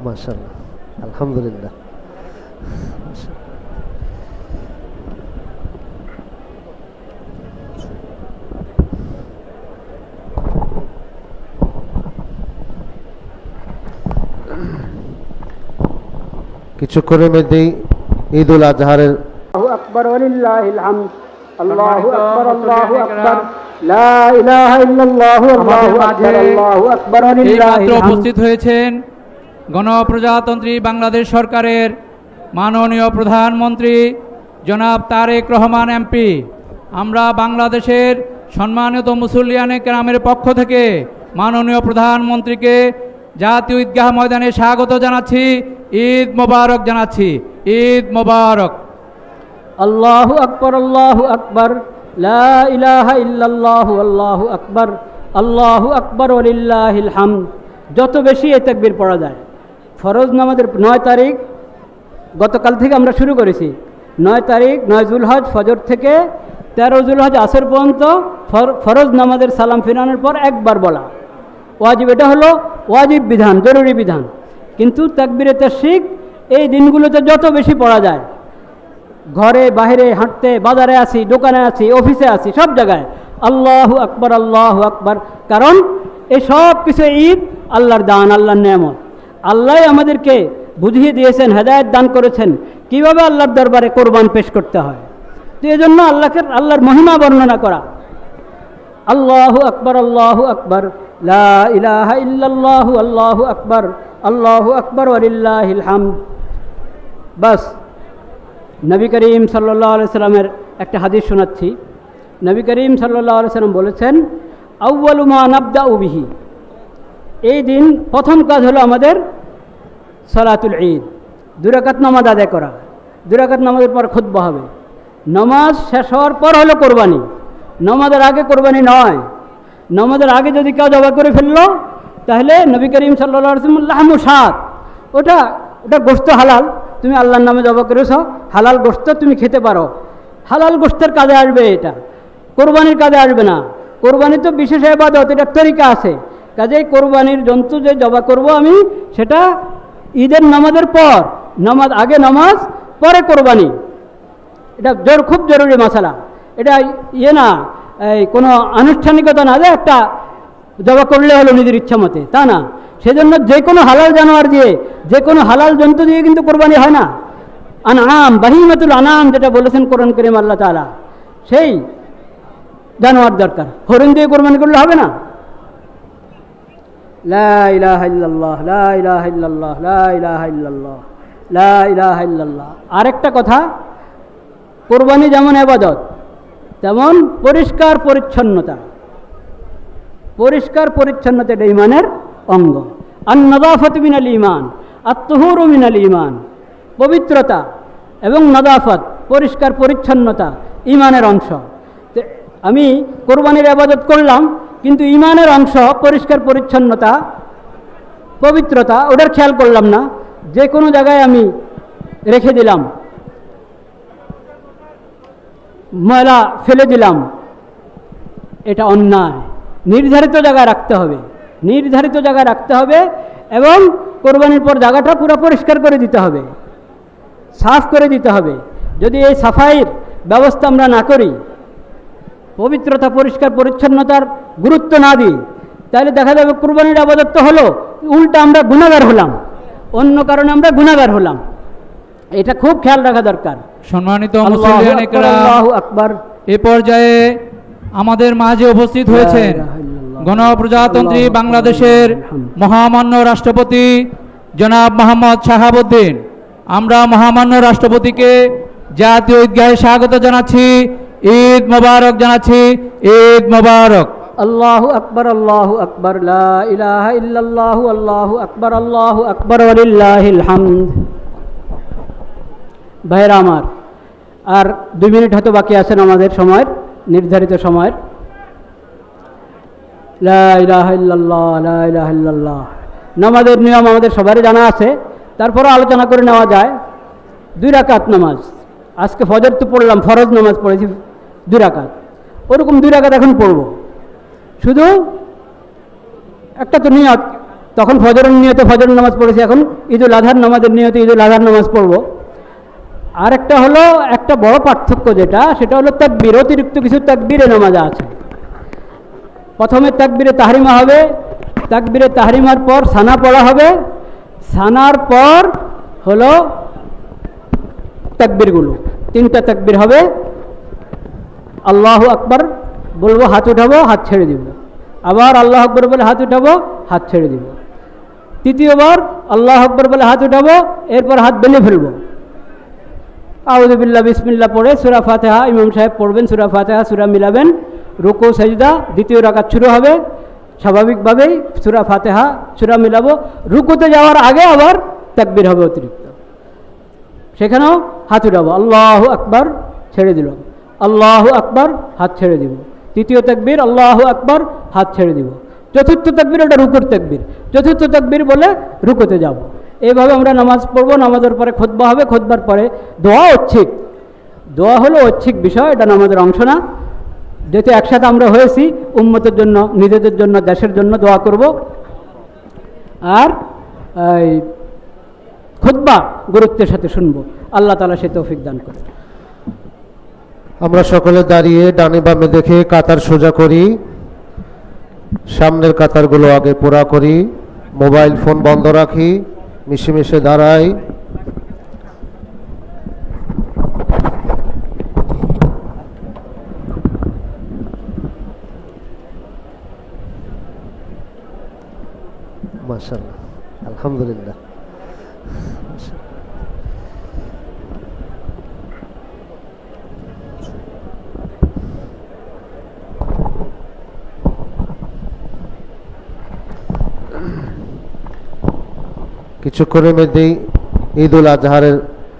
মাশাআল্লাহ, আলহামদুলিল্লাহ। কিছুক্ষণের মধ্যেই ঈদ উল আজহারের আল্লাহু আকবার ওয়ালিল্লাহিল হামদ। আল্লাহু আকবার, আল্লাহু আকবার, লা ইলাহা ইল্লাল্লাহু, আল্লাহু আকবার, আল্লাহু আকবার ওয়ালিল্লাহিল হামদ। উপস্থিত হয়েছেন গণপ্রজাতন্ত্রী বাংলাদেশ সরকারের মাননীয় প্রধানমন্ত্রী জনাব তারেক রহমান এমপি। আমরা বাংলাদেশের সম্মানিত মুসল্লিয়ানে কেরামের পক্ষ থেকে মাননীয় প্রধানমন্ত্রীকে জাতীয় ঈদগাহ ময়দানে স্বাগত জানাচ্ছি। ঈদ মোবারক জানাচ্ছি। ঈদ মোবারক। আল্লাহু আকবার, আল্লাহু আকবার, লা ইলাহা ইল্লাল্লাহু, আল্লাহু আকবার, আল্লাহু আকবার ওয়ালিল্লাহিল হামদ। যত বেশি এই তাকবীর পড়া যায়। ফরজ নামাজের 9 তারিখ গতকাল থেকে আমরা শুরু করেছি। 9 তারিখ 9 জুলহজ ফজর থেকে 13 জুলহজ আসর পর্যন্ত ফরজ নামাজের সালাম ফিরানোর পর একবার বলা ওয়াজিব। এটা হলো ওয়াজিব বিধান, জরুরি বিধান। কিন্তু তাকবীরে তাশরিক এই দিনগুলোতে যত বেশি পড়া যায়, ঘরে বাইরে হাঁটতে, বাজারে আছি, দোকানে আছি, অফিসে আছি, সব জায়গায় আল্লাহু আকবার, আল্লাহু আকবার। কারণ এই সব কিছু ঈদ আল্লাহর দান, আল্লাহর নেয়ামত। আল্লাহ আমাদেরকে বুঝিয়ে দিয়েছেন, হেদায়েত দান করেছেন কিভাবে আল্লাহর দরবারে কোরবান পেশ করতে হয়। তো এই জন্য আল্লাহর মহিমা বর্ণনা করা। আল্লাহু আকবার, আল্লাহু আকবার, লা ইলাহা ইল্লাল্লাহু, আল্লাহু আকবার, আল্লাহু আকবার ওয়ালিল্লাহিল হামদ। বাস নবী করিম সাল্লাল্লাহু আলাইহি সাল্লামের একটা হাদিস শোনাচ্ছি। নবী করিম সাল্লাল্লাহু আলাইহি সাল্লাম বলেছেন, আউয়ালু মা নাবদাউ বিহি, এই দিন প্রথম কাজ হলো আমাদের সালাতুল ঈদ, 2 রাকাত নামাজ আদায় করা। 2 রাকাত নামাজের পর খুতবা হবে। নামাজ শেষ হওয়ার পর হলো কোরবানি। নামাজের আগে কোরবানি নয়। নামাজের আগে যদি কেউ জবাই করে ফেললো তাহলে নবী করিম সাল্লাল্লাহু আলাইহি ওয়াসাল্লাম লাহমু শাত, ওটা গোশত হালাল, তুমি আল্লাহর নামে জবাই করেছ, হালাল গোশত তুমি খেতে পারো। হালাল গোশতের কাজে আসবে, এটা কোরবানির কাজে আসবে না। কোরবানি তো বিশেষ ইবাদত, এটার তরিকা আছে। কাজেই কোরবানির জন্তু যে জবাই করব আমি, সেটা ঈদের নামাজের পর, নামাজ আগে নামাজ পরে কোরবানি। এটা খুব জরুরি মশালা। এটা না, এই কোনো আনুষ্ঠানিকতা না যে একটা জবাই করলে হলো নিজের ইচ্ছা মতে, তা না। সেজন্য যে কোনো হালাল জানোয়ার দিয়ে, যে কোনো হালাল জন্তু দিয়ে কিন্তু কোরবানি হয় না। আনআম, বাহিমাতুল আনাম যেটা বলেছেন কোরআন কারীম আল্লাহ তাআলা, সেই জানোয়ার দরকার। হরিণ দিয়ে কোরবানি করলে হবে না। লা ইলাহা ইল্লাল্লাহ, লা ইলাহা ইল্লাল্লাহ, লা ইলাহা ইল্লাল্লাহ, লা ইলাহা ইল্লাল্লাহ। আরেকটা কথা, কোরবানি যেমন ইবাদত তেমন পরিষ্কার পরিচ্ছন্নতা। পরিষ্কার পরিচ্ছন্নতা এটা ঈমানের অঙ্গ। আন-নাযাফাতু মিনাল ঈমান, আত-তুহুরু মিনাল ঈমান। পবিত্রতা এবং নাযাফাত, পরিষ্কার পরিচ্ছন্নতা ঈমানের অংশ। আমি কোরবানির ইবাদত করলাম, কিন্তু ঈমানের অংশ পরিষ্কার পরিচ্ছন্নতা, পবিত্রতা, ওটার খেয়াল করলাম না। যে কোনো জায়গায় আমি রেখে দিলাম, ময়লা ফেলে দিলাম, এটা অন্যায়। নির্ধারিত জায়গায় রাখতে হবে, নির্ধারিত জায়গায় রাখতে হবে এবং কোরবানির পর জায়গাটা পুরো পরিষ্কার করে দিতে হবে, সাফ করে দিতে হবে। যদি এই সাফাইয়ের ব্যবস্থা আমরা না করি, পবিত্রতা, পরিষ্কার পরিচ্ছন্নতার গুরুত্ব না দিই, তাহলে দেখা যাবে কোরবানির ইবাদত তো হলো, উল্টা আমরা গুনাহগার হলাম, অন্য কারণে আমরা গুনাহগার হলাম। এটা খুব খেয়াল রাখা দরকার। সম্মানিত মুসল্লিয়ানে কেরাম, আল্লাহু আকবার। এ পর্যায়ে আমাদের মাঝে উপস্থিত হয়েছেন গণপ্রজাতন্ত্রী বাংলাদেশের মহামান্য রাষ্ট্রপতি জনাব মোহাম্মদ শাহাবুদ্দিন। আমরা মহামান্য রাষ্ট্রপতিকে জাতীয় ঈদগাহে স্বাগত জানাচ্ছি। ঈদ মোবারক জানাচ্ছি। ঈদ মোবারক। আল্লাহু আকবার, আল্লাহু আকবার, লা ইলাহা ইল্লাল্লাহু, আল্লাহু আকবার, আল্লাহু আকবার ওয়ালিল্লাহিল হামদ। ভাইরা আমার, আর 2 মিনিট হয়তো বাকি আছেন আমাদের সময়ের, নির্ধারিত সময়ের। লা ইলাহা ইল্লাল্লাহ, লা ইলাহা ইল্লাল্লাহ। নামাজের নিয়ম আমাদের সবারই জানা আছে, তারপরও আলোচনা করে নেওয়া যায়। 2 রাকাত নামাজ, আজকে ফজর তো পড়লাম, ফরজ নামাজ পড়েছি 2 রাকাত, ওরকম 2 রাকাত এখন পড়ব। শুধু একটা তো নিয়ত, তখন ফজরের নিয়তে ফজর নামাজ পড়েছি, এখন ঈদুল আজহার নামাজের নিয়তে ঈদুল আজহার নামাজ পড়ব। আর একটা হলো একটা বড় পার্থক্য যেটা, সেটা হলো তাকবীর, অতিরিক্ত কিছু তাকবীরে নামাজ আছে। প্রথমে তাকবীরে তাহরিমা হবে, তাকবীরে তাহরিমার পর সানা পড়া হবে, সানার পর হলো তাকবীরগুলো, 3টা তাকবীর হবে। আল্লাহু আকবার বলবো, হাত উঠাবো, হাত ছেড়ে দিব, আবার আল্লাহ আকবর বলে হাত উঠাবো, হাত ছেড়ে দিব, তৃতীয়বার আল্লাহ আকবর বলে হাত উঠাবো, এরপর হাত বেঁধে ফেলবো, আউযু বিল্লাহ বিসমিল্লাহ পড়ে সূরা ফাতিহা ইমাম সাহেব পড়বেন, সূরা ফাতিহা সূরা মিলাবেন, রুকু সেজদা, দ্বিতীয় রাকাত শুরু হবে স্বাভাবিকভাবেই, সূরা ফাতিহা সূরা মিলাবো, রুকুতে যাওয়ার আগে আবার তাকবীর হবে অতিরিক্ত, সেখানেও হাত উঠাবো, আল্লাহু আকবার ছেড়ে দিলাম, আল্লাহু আকবার হাত ছেড়ে দিব, তৃতীয় তাকবীর আল্লাহু আকবার হাত ছেড়ে দিব, চতুর্থ তাকবীর ওটা রুকুর তাকবীর, চতুর্থ তাকবীর বলে রুকুতে যাব। এইভাবে আমরা নামাজ পড়বো, নামাজের পরে খুতবা হবে, খুতবার পরে দোয়া ঐচ্ছিক, দোয়া হলো ঐচ্ছিক বিষয়, এটা নামাজের অংশ না। যেহেতু একসাথে আমরা হয়েছি, উম্মতের জন্য, নিজেদের জন্য, দেশের জন্য দোয়া করব। আর এই খুতবা গুরুত্বের সাথে শুনবো, আল্লাহ তাআলা সে তৌফিক দান করে। আমরা সকলে দাঁড়িয়ে ডানে বামে দেখে কাতার সোজা করি, সামনের কাতারগুলো আগে পুরা করি, মোবাইল ফোন বন্ধ রাখি, মিশে মিশে দাঁড়াই। মাশাআল্লাহ, আলহামদুলিল্লাহ। কিছুক্ষণের মধ্যেই ঈদুল আজহারের